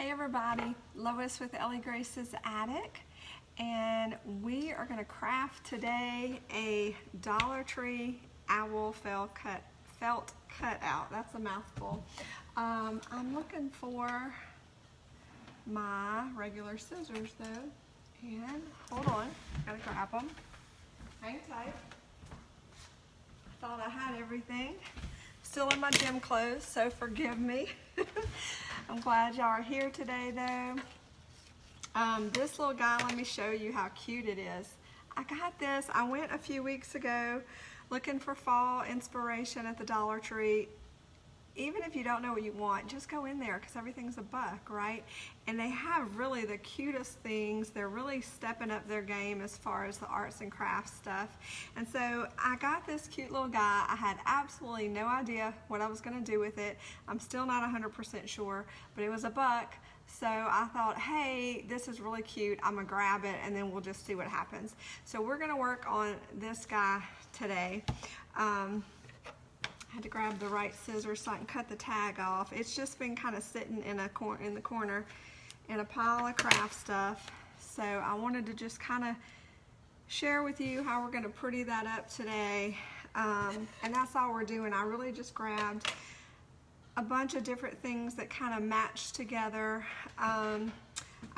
Hey everybody, Lois with Ellie Grace's Attic, and we are going to craft today a Dollar Tree owl felt cutout. That's a mouthful. I'm looking for my regular scissors though, and hold on, gotta grab them. Hang tight. I thought I had everything. Still in my gym clothes, so forgive me. I'm glad y'all are here today though. This little guy, let me show you how cute it is. I got this, I went a few weeks ago looking for fall inspiration at the Dollar Tree. Even if you don't know what you want, just go in there because everything's a buck, right? And they have really the cutest things. They're really stepping up their game as far as the arts and crafts stuff. And so I got this cute little guy. I had absolutely no idea what I was going to do with it. I'm still not 100% sure, but it was a buck. So I thought, hey, this is really cute. I'm gonna grab it and then we'll just see what happens. So we're gonna work on this guy today. I had to grab the right scissors so I can cut the tag off. It's just been kind of sitting in the corner in a pile of craft stuff. So I wanted to just kind of share with you how we're going to pretty that up today. And that's all we're doing. I really just grabbed a bunch of different things that kind of match together. I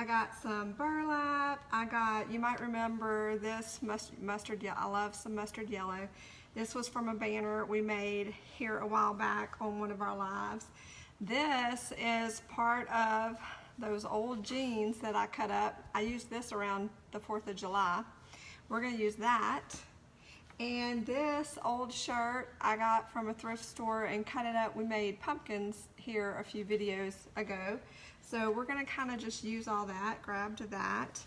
got some burlap. You might remember this mustard yellow. I love some mustard yellow. This was from a banner we made here a while back on one of our lives. This is part of those old jeans that I cut up. I used this around the 4th of July. We're gonna use that. And this old shirt I got from a thrift store and cut it up. We made pumpkins here a few videos ago. So we're gonna kind of just use all that, grab to that.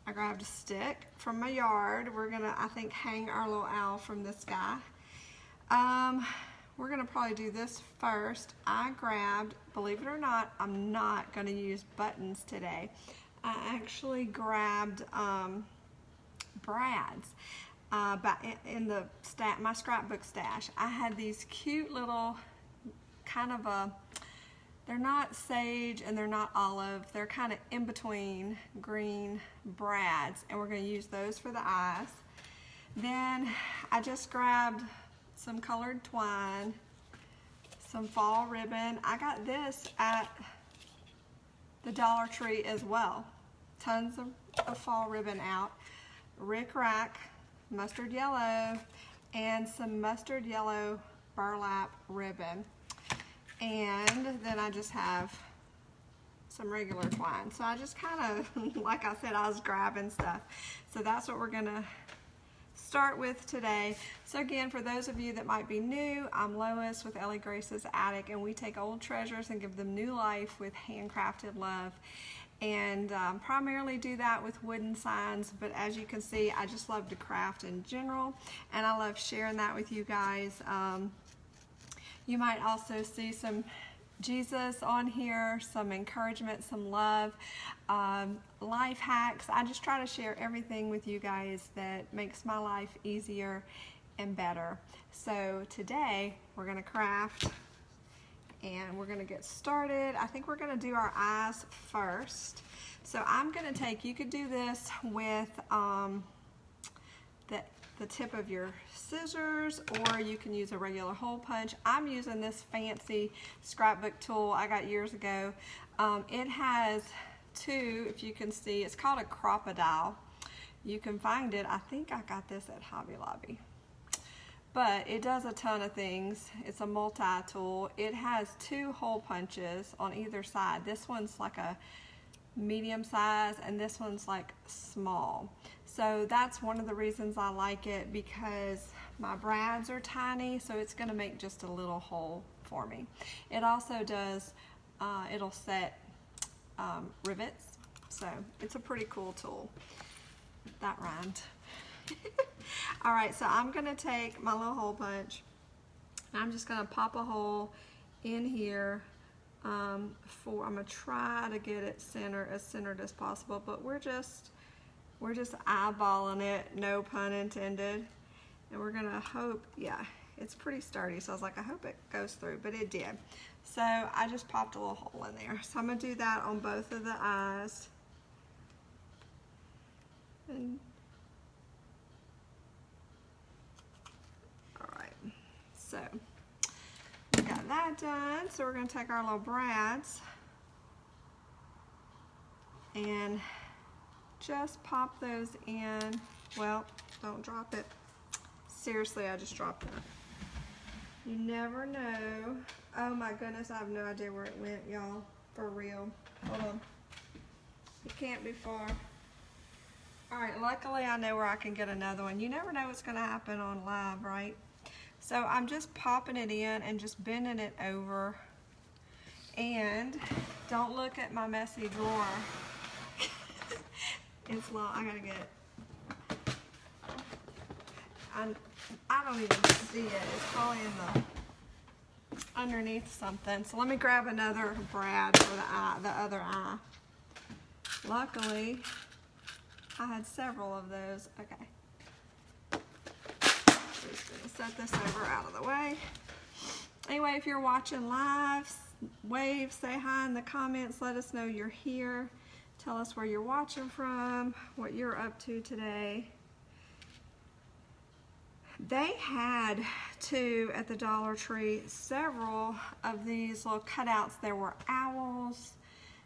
I grabbed a stick from my yard. We're gonna, I think, hang our little owl from this guy. We're gonna probably do this first. I grabbed, believe it or not, I'm not gonna use buttons today. I actually grabbed brads in my scrapbook stash. I had these cute little kind of they're not sage and they're not olive. They're kind of in between green brads, and we're going to use those for the eyes. Then I just grabbed some colored twine, some fall ribbon. I got this at the Dollar Tree as well. Tons of fall ribbon out. Rick Rack mustard yellow and some mustard yellow burlap ribbon. And then I just have some regular twine. So I just kind of, like I said, I was grabbing stuff. So that's what we're gonna start with today. So again, for those of you that might be new, I'm Lois with Ellie Grace's Attic, and we take old treasures and give them new life with handcrafted love. And primarily do that with wooden signs, but as you can see, I just love to craft in general, and I love sharing that with you guys. You might also see some Jesus on here, some encouragement, some love, life hacks. I just try to share everything with you guys that makes my life easier and better. So today we're gonna craft and we're gonna get started. I think we're gonna do our eyes first. So I'm gonna take, you could do this with the tip of your scissors, or you can use a regular hole punch. I'm using this fancy scrapbook tool I got years ago. It has two, if you can see, it's called a crocodile. You can find it, I think I got this at Hobby Lobby. But it does a ton of things. It's a multi-tool. It has two hole punches on either side. This one's like a medium size and this one's like small. So that's one of the reasons I like it, because my brads are tiny, so it's gonna make just a little hole for me. It also does, it'll set rivets, so it's a pretty cool tool. That rhymed. All right, so I'm gonna take my little hole punch and I'm just gonna pop a hole in here. I'm gonna try to get it as centered as possible, but we're just eyeballing it, no pun intended. And we're gonna hope, yeah, it's pretty sturdy, so I was like, I hope it goes through, but it did. So I just popped a little hole in there. So I'm gonna do that on both of the eyes. And all right, so we got that done. So we're gonna take our little brads and just pop those in. Well, don't drop it. Seriously, I just dropped that. You never know. Oh my goodness, I have no idea where it went, y'all. For real. Hold on. It can't be far. Alright, luckily I know where I can get another one. You never know what's going to happen on live, right? So I'm just popping it in and just bending it over. And don't look at my messy drawer. It's long. I gotta get it. I don't even see it. It's probably in the underneath something. So let me grab another brad for the eye, the other eye. Luckily, I had several of those. Okay. Just gonna set this over out of the way. Anyway, if you're watching live, wave, say hi in the comments. Let us know you're here. Tell us where you're watching from, what you're up to today. They had, too, at the Dollar Tree, several of these little cutouts. There were owls.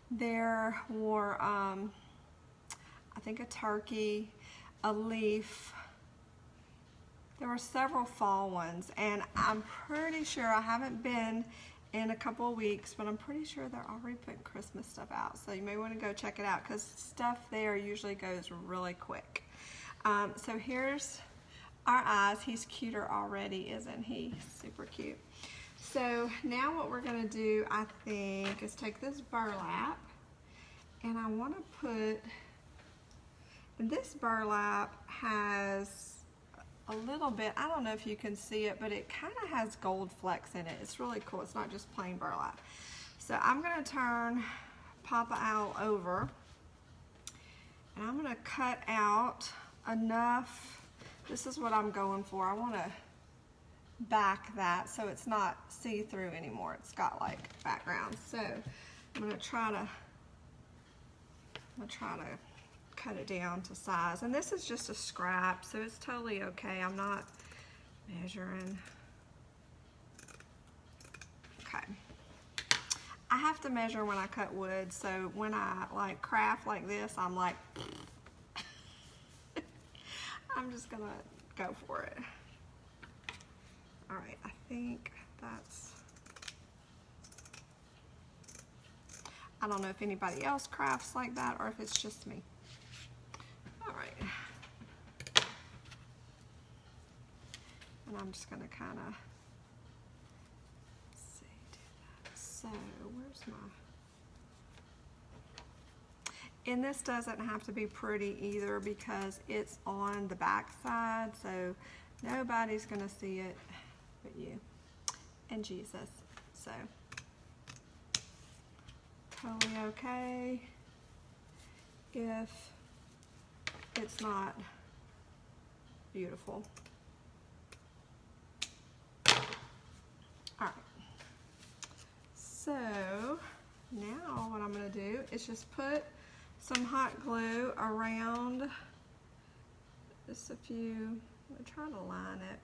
There were, I think, a turkey, a leaf. There were several fall ones, and I'm pretty sure, I haven't been in a couple of weeks, but I'm pretty sure they're already putting Christmas stuff out. So you may want to go check it out because stuff there usually goes really quick. So here's our eyes. He's cuter already, isn't he? Super cute. So now what we're going to do, I think, is take this burlap, and I want to put, and this burlap has a little bit, I don't know if you can see it, but it kind of has gold flecks in it. It's really cool. It's not just plain burlap. So I'm going to turn Papa Owl over, and I'm going to cut out enough. This is what I'm going for. I want to back that so it's not see-through anymore. It's got like background. So I'm going to try to cut it down to size, and this is just a scrap, so it's totally okay. I'm not measuring. Okay, I have to measure when I cut wood, so when I like craft like this, I'm like I'm just gonna go for it. All right, I think that's, I don't know if anybody else crafts like that or if it's just me. All right, and I'm just gonna kind of see, do that. So where's my, and this doesn't have to be pretty either because it's on the back side, so nobody's gonna see it but you and Jesus. So totally okay if it's not beautiful. All right, so now what I'm going to do is just put some hot glue around just a few. I'm trying to line it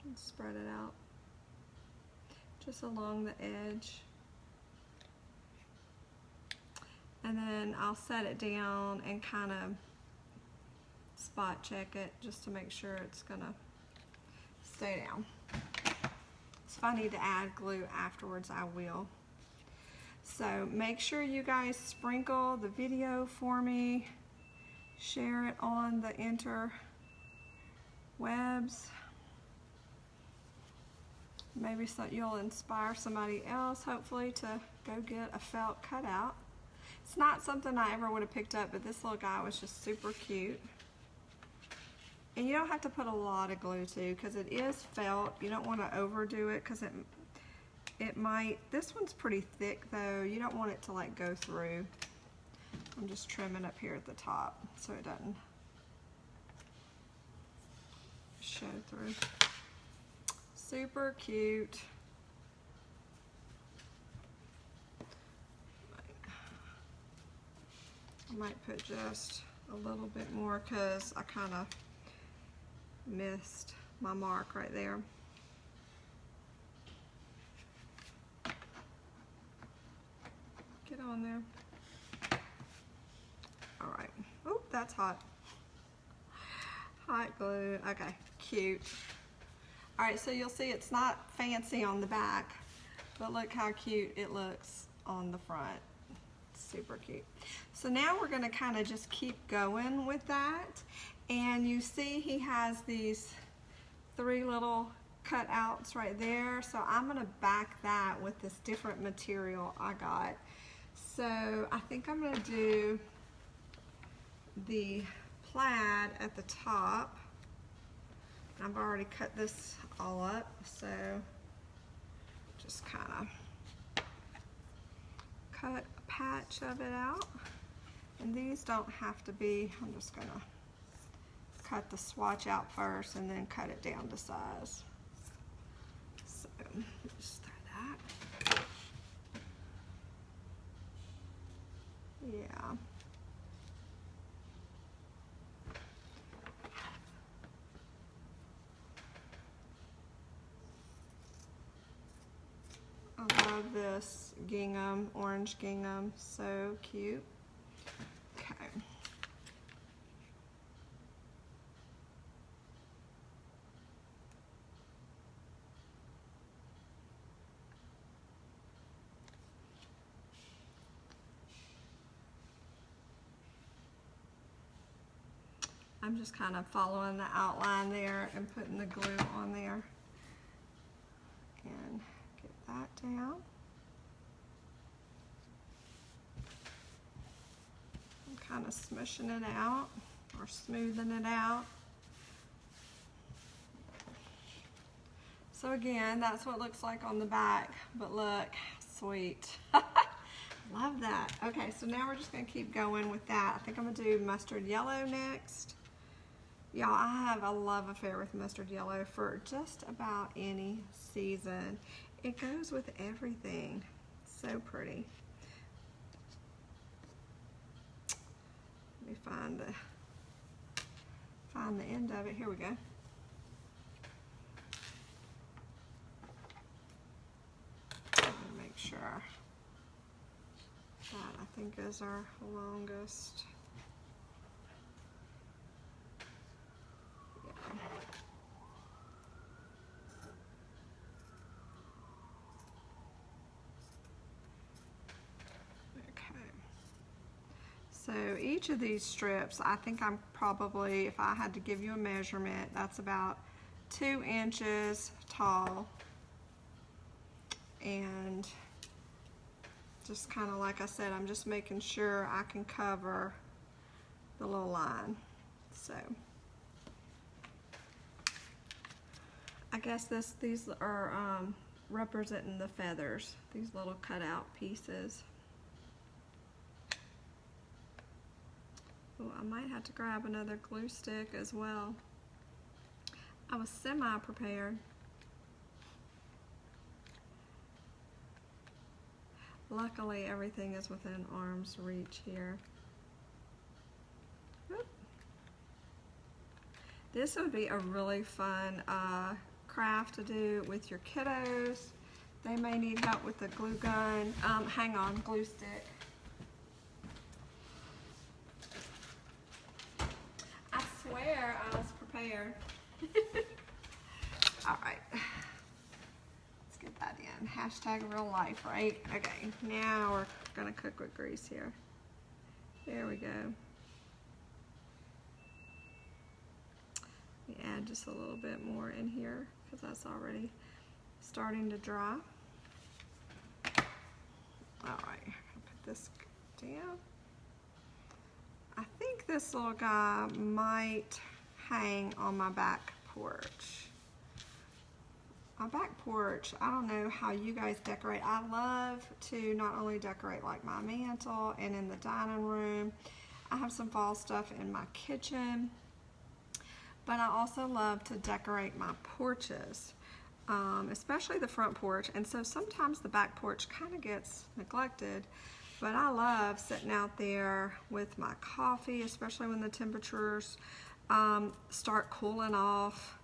and spread it out just along the edge. And then I'll set it down and kind of spot check it just to make sure it's gonna stay down. So if I need to add glue afterwards, I will. So make sure you guys sprinkle the video for me, share it on the interwebs. Maybe so you'll inspire somebody else, hopefully, to go get a felt cutout. It's not something I ever would have picked up, but this little guy was just super cute. And you don't have to put a lot of glue too, because it is felt. You don't want to overdo it because it might. This one's pretty thick though. You don't want it to like go through. I'm just trimming up here at the top so it doesn't show through. Super cute. I might put just a little bit more because I kind of missed my mark right there. Get on there. All right. Oh, that's hot. Hot glue. Okay, cute. All right, so you'll see it's not fancy on the back, but look how cute it looks on the front. Super cute. So now we're gonna kind of just keep going with that. And you see he has these 3 little cutouts right there. So I'm gonna back that with this different material I got. So I think I'm gonna do the plaid at the top. I've already cut this all up, so just kind of cut a patch of it out. And these don't have to be, I'm just gonna cut the swatch out first and then cut it down to size. So just throw that. Yeah. I love this gingham, orange gingham, so cute. Okay. I'm just kind of following the outline there and putting the glue on there. And get that down. I'm kind of smushing it out or smoothing it out. So again, that's what it looks like on the back, but look, sweet. Love that. Okay, so now we're just gonna keep going with that. I think I'm gonna do mustard yellow next. Y'all, I have a love affair with mustard yellow for just about any season. It goes with everything. So pretty. Let me find the end of it. Here we go. Let me make sure. That I think is our longest. So each of these strips, I think I'm probably, if I had to give you a measurement, that's about 2 inches tall. And just kind of like I said, I'm just making sure I can cover the little line. So I guess these are representing the feathers, these little cutout pieces. Oh, I might have to grab another glue stick as well. I was semi-prepared. Luckily, everything is within arm's reach here. Oop. This would be a really fun craft to do with your kiddos. They may need help with the glue gun. Hang on, glue stick. I swear I was prepared. All right, let's get that in. Hashtag real life, right? Okay, now we're gonna cook with grease here. There we go. We add just a little bit more in here because that's already starting to dry. All right, I'll put this down. I think this little guy might hang on my back porch. My back porch, I don't know how you guys decorate. I love to not only decorate like my mantle and in the dining room. I have some fall stuff in my kitchen. but I also love to decorate my porches, especially the front porch. And so sometimes the back porch kind of gets neglected, but I love sitting out there with my coffee, especially when the temperatures start cooling off,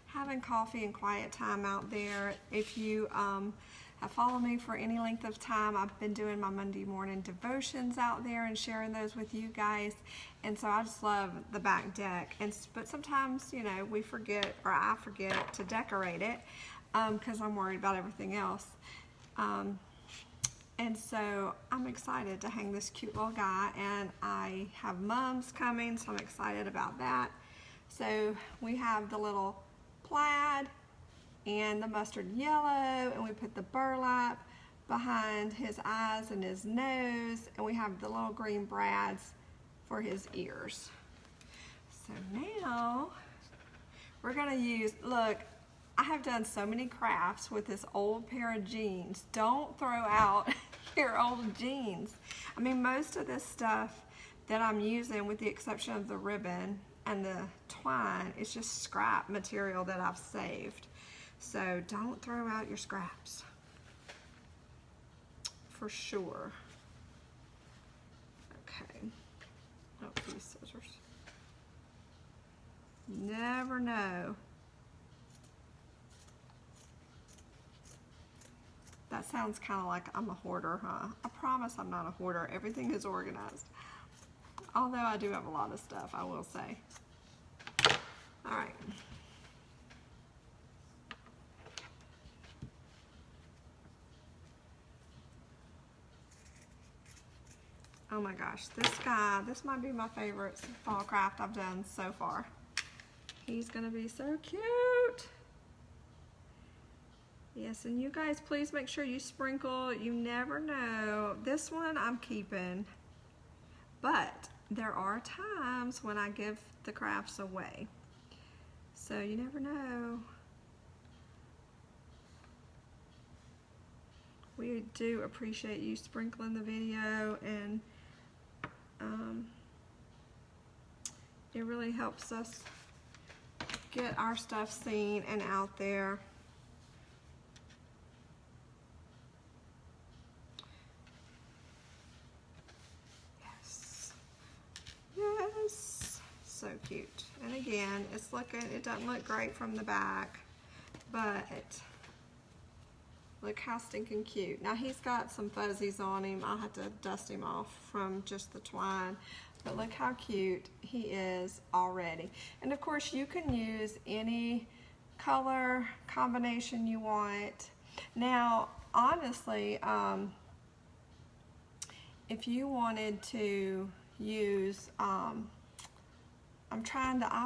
having coffee and quiet time out there. If you have followed me for any length of time, I've been doing my Monday morning devotions out there and sharing those with you guys. And so I just love the back deck. But sometimes, you know, we forget, or I forget to decorate it because I'm worried about everything else. And so I'm excited to hang this cute little guy, and I have mums coming, so I'm excited about that. So we have the little plaid and the mustard yellow, and we put the burlap behind his eyes and his nose, and we have the little green brads for his ears. So now we're gonna use, look, I have done so many crafts with this old pair of jeans. Don't throw out your old jeans. I mean, most of this stuff that I'm using, with the exception of the ribbon and the twine, is just scrap material that I've saved. So don't throw out your scraps, for sure. Okay, oh, these scissors. Never know. That sounds kind of like I'm a hoarder, huh? I promise I'm not a hoarder. Everything is organized. Although I do have a lot of stuff, I will say. All right. Oh my gosh, this guy, this might be my favorite fall craft I've done so far. He's gonna be so cute. Yes, and you guys, please make sure you sprinkle. You never know. This one I'm keeping, but there are times when I give the crafts away. So you never know. We do appreciate you sprinkling the video, and it really helps us get our stuff seen and out there. Yes, so cute. And again, it's looking, it doesn't look great from the back, but look how stinking cute. Now he's got some fuzzies on him. I'll have to dust him off from just the twine, but look how cute he is already. And of course you can use any color combination you want. Now honestly, if you wanted to use, I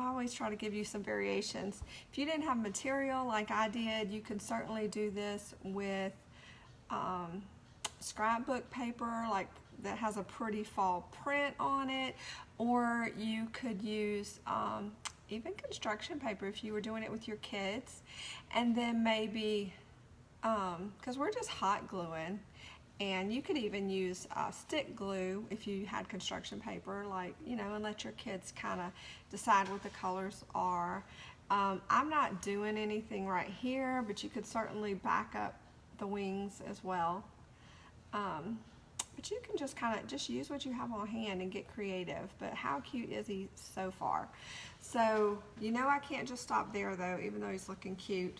always try to give you some variations. If you didn't have material like I did, you could certainly do this with scrapbook paper, like that has a pretty fall print on it, or you could use even construction paper if you were doing it with your kids, and then maybe, because we're just hot gluing, and you could even use stick glue if you had construction paper, like, you know, and let your kids kind of decide what the colors are. I'm not doing anything right here, but you could certainly back up the wings as well. But you can just kind of just use what you have on hand and get creative. But how cute is he so far? So, you know, I can't just stop there though, even though he's looking cute.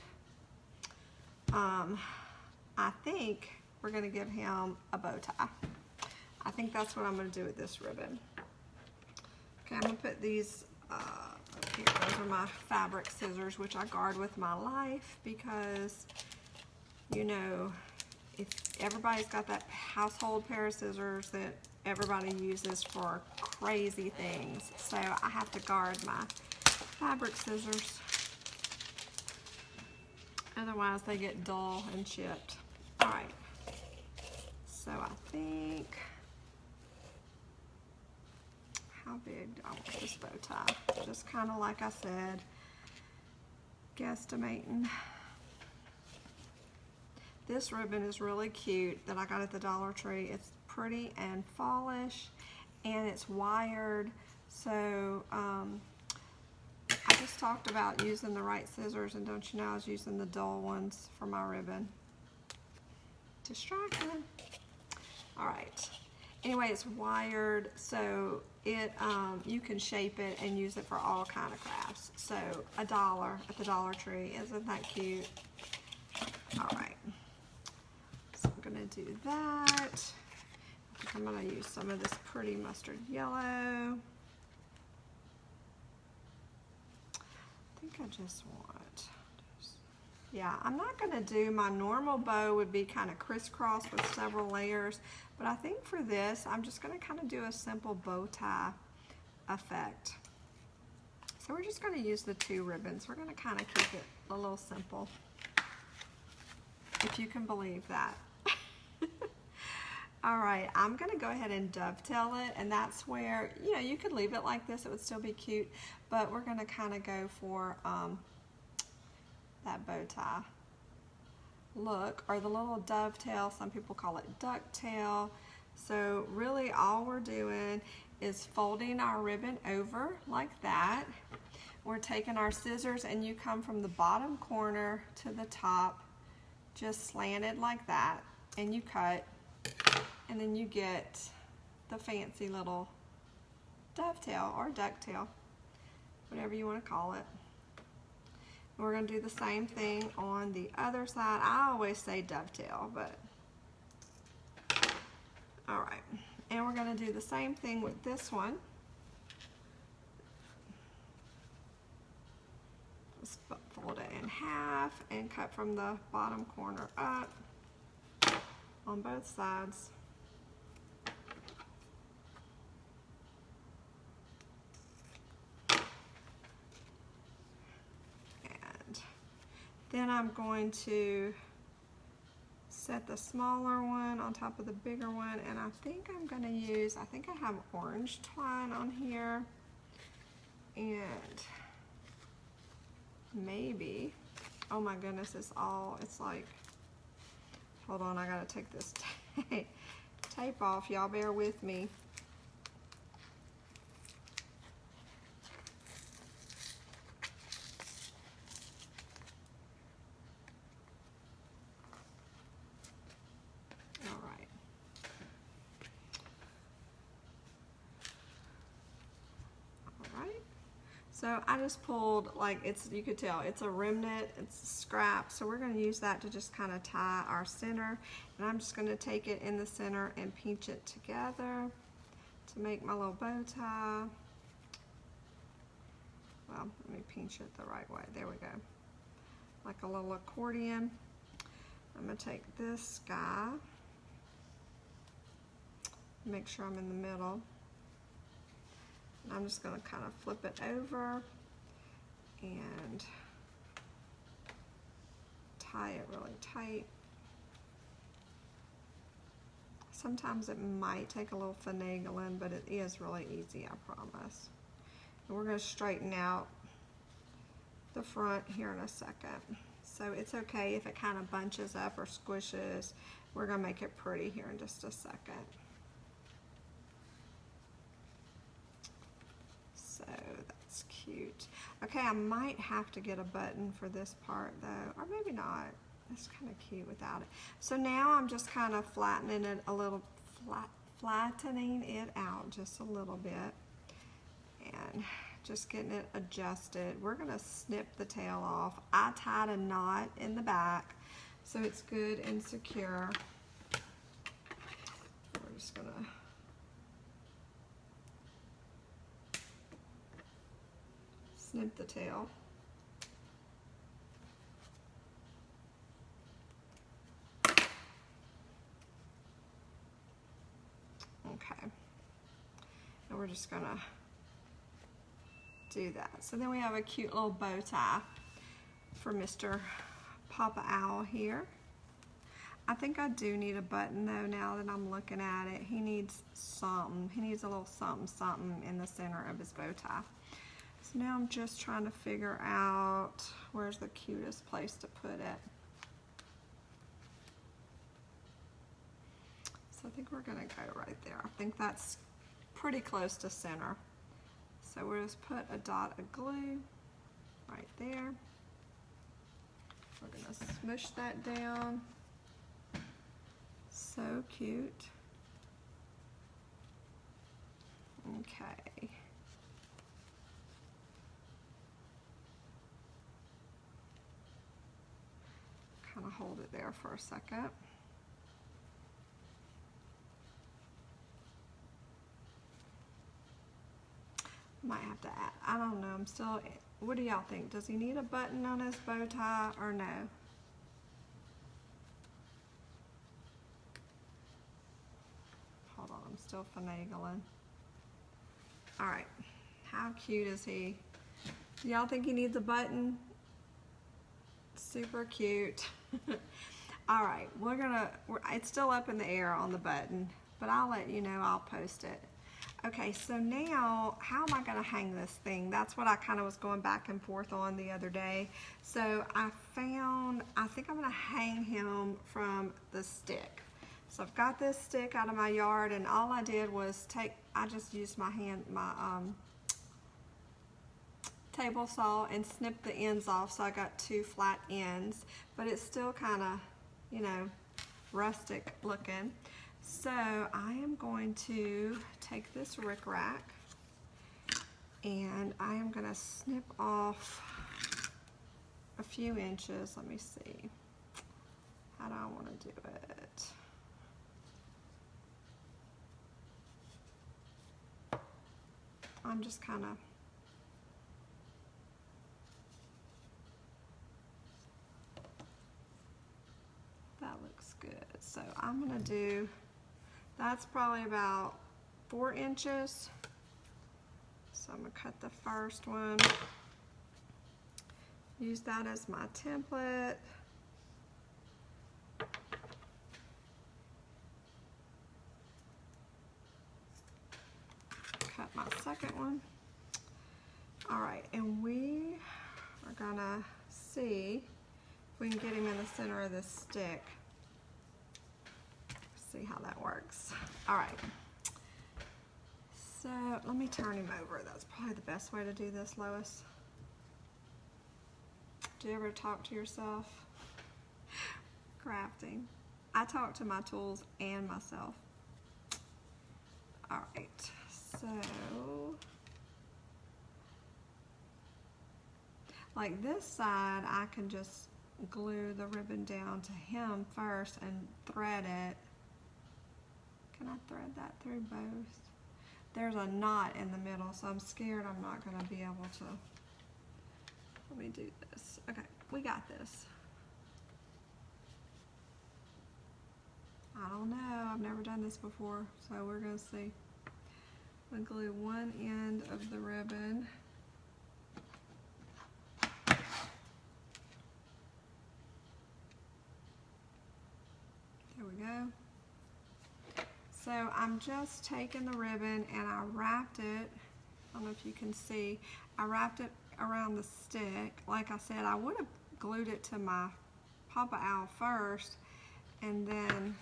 I think we're going to give him a bow tie. I think that's what I'm going to do with this ribbon. Okay, I'm going to put these up here. Those are my fabric scissors, which I guard with my life because, you know, if everybody's got that household pair of scissors that everybody uses for crazy things. So I have to guard my fabric scissors. Otherwise they get dull and chipped. All right. So I think, how big do I want this bow tie? Just kind of like I said, guesstimating. This ribbon is really cute that I got at the Dollar Tree. It's pretty and fallish, and it's wired. So I just talked about using the right scissors, and don't you know I was using the dull ones for my ribbon. Distracted. All right. Anyway, it's wired, so it you can shape it and use it for all kind of crafts. So $1 at the Dollar Tree. Isn't that cute? All right. So I'm gonna do that. I think I'm gonna use some of this pretty mustard yellow. I think I just want, yeah, I'm not gonna do, my normal bow would be kind of crisscross with several layers, but I think for this, I'm just gonna kind of do a simple bow tie effect. So we're just gonna use the 2 ribbons. We're gonna kind of keep it a little simple, if you can believe that. All right, I'm gonna go ahead and dovetail it, and that's where, you know, you could leave it like this, it would still be cute, but we're gonna kind of go for that bow tie look, or the little dovetail. Some people call it ducktail. So really all we're doing is folding our ribbon over like that. We're taking our scissors, and you come from the bottom corner to the top, just slanted like that, and you cut, and then you get the fancy little dovetail or ducktail, whatever you want to call it. We're going to do the same thing on the other side. I always say dovetail, but all right. And we're going to do the same thing with this one. Just fold it in half and cut from the bottom corner up on both sides. Then I'm going to set the smaller one on top of the bigger one, and I think I'm going to use, I think I have orange twine on here, and maybe, oh my goodness, it's like, hold on, I got to take this tape off, y'all bear with me. So I just pulled, like, it's, you could tell it's a remnant, it's a scrap, so we're going to use that to just kind of tie our center, and I'm just going to take it in the center and pinch it together to make my little bow tie. Well, let me pinch it the right way, there we go, like a little accordion. I'm going to take this guy, make sure I'm in the middle. I'm just going to kind of flip it over and tie it really tight. Sometimes it might take a little finagling, but it is really easy, I promise. And we're going to straighten out the front here in a second. So it's okay if it kind of bunches up or squishes. We're going to make it pretty here in just a second. So that's cute. Okay, I might have to get a button for this part though, or maybe not. It's kind of cute without it. So now I'm just kind of flattening it a little, flattening it out just a little bit, and just getting it adjusted. We're gonna snip the tail off. I tied a knot in the back, so it's good and secure. We're just gonna snip the tail. Okay, and we're just gonna do that. So then we have a cute little bow tie for Mr. Papa Owl here. I think I do need a button though now that I'm looking at it. He needs something. He needs a little something in the center of his bow tie. So now I'm just trying to figure out where's the cutest place to put it. So I think we're gonna go right there. I think that's pretty close to center. So we'll just put a dot of glue right there. We're gonna smush that down. So cute. Okay. Kind of hold it there for a second. Might have to add, I don't know, I'm still, what do y'all think? Does he need a button on his bow tie or no? Hold on, I'm still finagling. All right, how cute is he? Do y'all think he needs a button? Super cute. All right, it's still up in the air on the button, but I'll let you know, I'll post it. Okay, so now, how am I gonna hang this thing? That's what I kind of was going back and forth on the other day. So I think I'm gonna hang him from the stick. So I've got this stick out of my yard, and all I did was I just used my table saw and snipped the ends off, so I got 2 flat ends, but it's still kind of, you know, rustic looking. So I am going to take this rickrack and I am going to snip off a few inches. Let me see. How do I want to do it? I'm just kind of that looks good. So I'm going to do, that's probably about 4 inches. So I'm going to cut the first one. Use that as my template. Cut my second one. All right, and we are gonna see if we can get him in the center of this stick. See how that works. All right. So let me turn him over. That's probably the best way to do this, Lois. Do you ever talk to yourself? Crafting. I talk to my tools and myself. All right, so like this side, I can just glue the ribbon down to him first and thread it. Can I thread that through both? There's a knot in the middle, so I'm scared I'm not going to be able to. Let me do this. Okay, we got this. I don't know, I've never done this before, so we're going to see. I'm going to glue one end of the ribbon. There we go. So I'm just taking the ribbon and I wrapped it, I don't know if you can see, I wrapped it around the stick. Like I said, I would have glued it to my Papa Owl first and then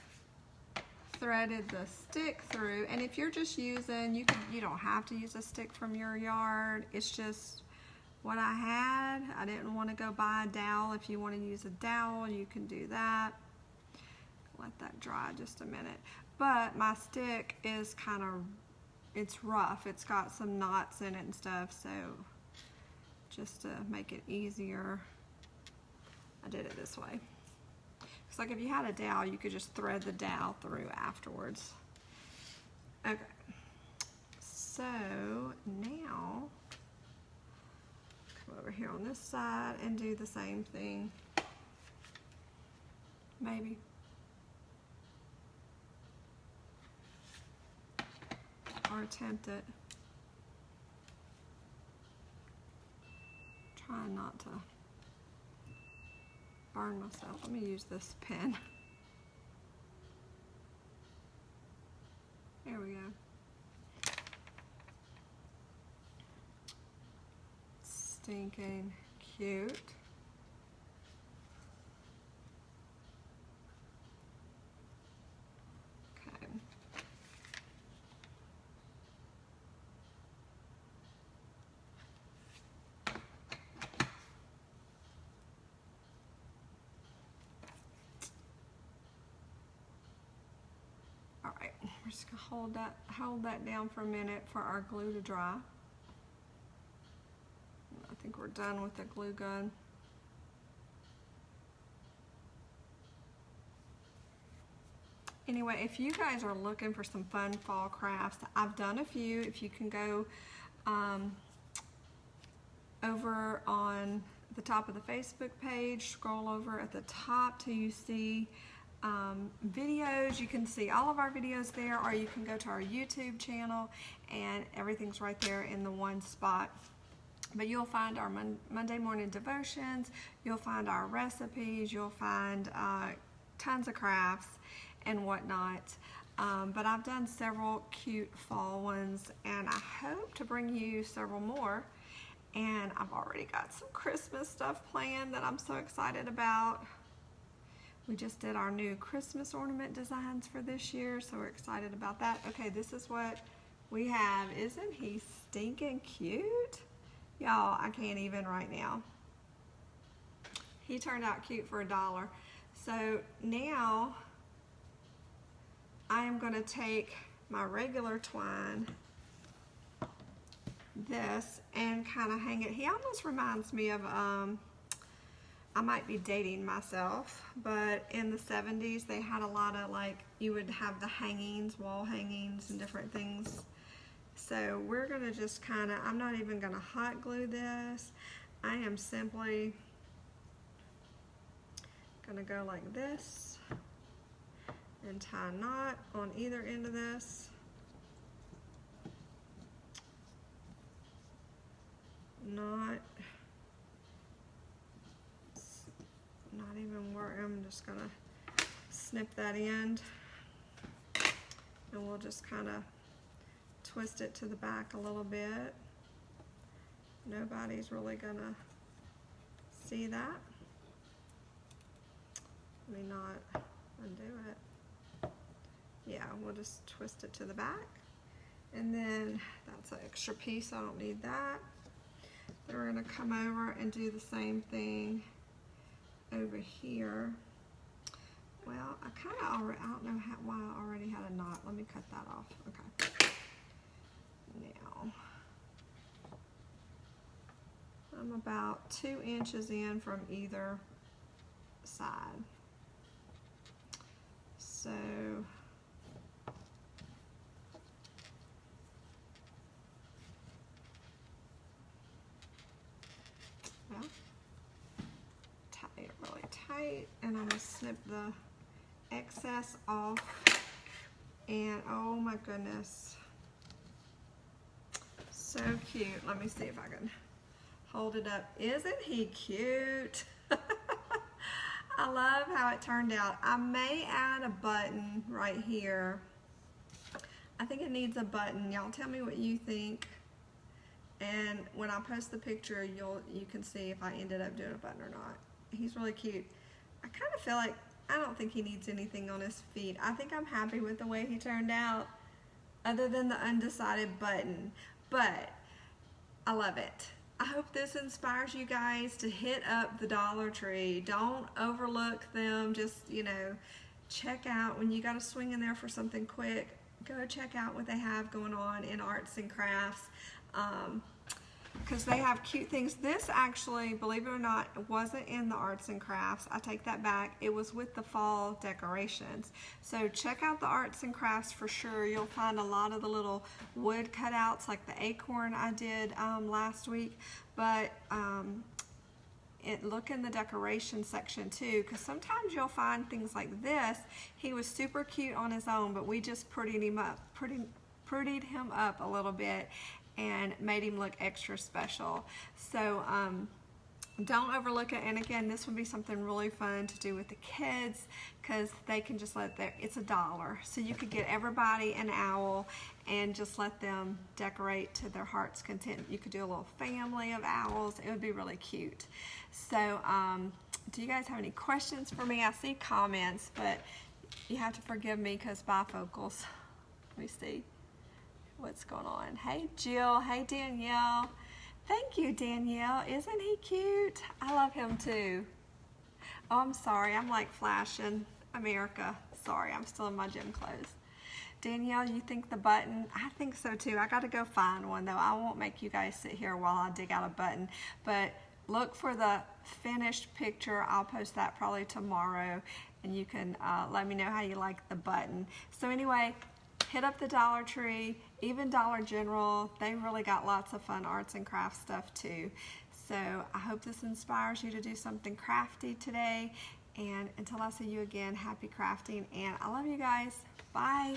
threaded the stick through. And if you're just using, you don't have to use a stick from your yard. It's just what I had. I didn't want to go buy a dowel. If you want to use a dowel, you can do that. Let that dry just a minute. But my stick is kind of, it's rough. It's got some knots in it and stuff, so just to make it easier, I did it this way. It's like if you had a dowel, you could just thread the dowel through afterwards. Okay, so now come over here on this side and do the same thing. Maybe. Or attempt it. Trying not to burn myself. Let me use this pen. There we go. Stinking cute. right, we're just gonna hold that down for a minute for our glue to dry. I think we're done with the glue gun. Anyway, if you guys are looking for some fun fall crafts, I've done a few. If you can go over on the top of the Facebook page, scroll over at the top till you see videos. You can see all of our videos there, or you can go to our YouTube channel and everything's right there in the one spot. But you'll find our Monday morning devotions, you'll find our recipes, you'll find tons of crafts and whatnot. But I've done several cute fall ones, and I hope to bring you several more. And I've already got some Christmas stuff planned that I'm so excited about. We just did our new Christmas ornament designs for this year, so we're excited about that. Okay, this is what we have. Isn't he stinking cute? Y'all, I can't even right now. He turned out cute for $1. So now I am going to take my regular twine, this, and kind of hang it. He almost reminds me of, I might be dating myself, but in the 70s they had a lot of, like, you would have the hangings, wall hangings and different things. So we're going to just kind of, I'm not even going to hot glue this. I am simply going to go like this and tie a knot on either end of this. Not even where I'm just going to snip that end, and we'll just kind of twist it to the back a little bit. Nobody's really gonna see that. Let me not undo it. Yeah, we'll just twist it to the back. And then that's an extra piece, I don't need that. Then we're gonna come over and do the same thing over here. Well, I kind of already, I don't know why I already had a knot. Let me cut that off. Okay. Now, I'm about 2 inches in from either side. So, well, tie it really tight, and I'm going to snip the excess off. And oh my goodness, so cute. Let me see if I can hold it up. Isn't he cute? I love how it turned out. I may add a button right here. I think it needs a button. Y'all tell me what you think. And when I post the picture, you can see if I ended up doing a button or not. He's really cute. I kind of feel like, I don't think he needs anything on his feet. I think I'm happy with the way he turned out, other than the undecided button. But I love it. I hope this inspires you guys to hit up the Dollar Tree. Don't overlook them. Just, you know, check out when you got to swing in there for something quick. Go check out what they have going on in arts and crafts. Because they have cute things. This actually, believe it or not, wasn't in the arts and crafts. I take that back. It was with the fall decorations. So check out the arts and crafts for sure. You'll find a lot of the little wood cutouts like the acorn I did last week. But look in the decoration section too, because sometimes you'll find things like this. He was super cute on his own, but we just prettied him up a little bit and made him look extra special. So don't overlook it. And again, this would be something really fun to do with the kids, because they can just it's $1. So you could get everybody an owl and just let them decorate to their heart's content. You could do a little family of owls. It would be really cute. So do you guys have any questions for me? I see comments, but you have to forgive me because bifocals. Let me see what's going on. Hey Jill, hey Danielle. Thank you, Danielle. Isn't he cute? I love him too. Oh, I'm sorry, I'm like flashing America. Sorry, I'm still in my gym clothes. Danielle, you think the button? I think so too. I got to go find one though. I won't make you guys sit here while I dig out a button, but look for the finished picture. I'll post that probably tomorrow, and you can let me know how you like the button. So anyway, hit up the Dollar Tree, even Dollar General. They really got lots of fun arts and crafts stuff too. So I hope this inspires you to do something crafty today. And until I see you again, happy crafting, and I love you guys. Bye.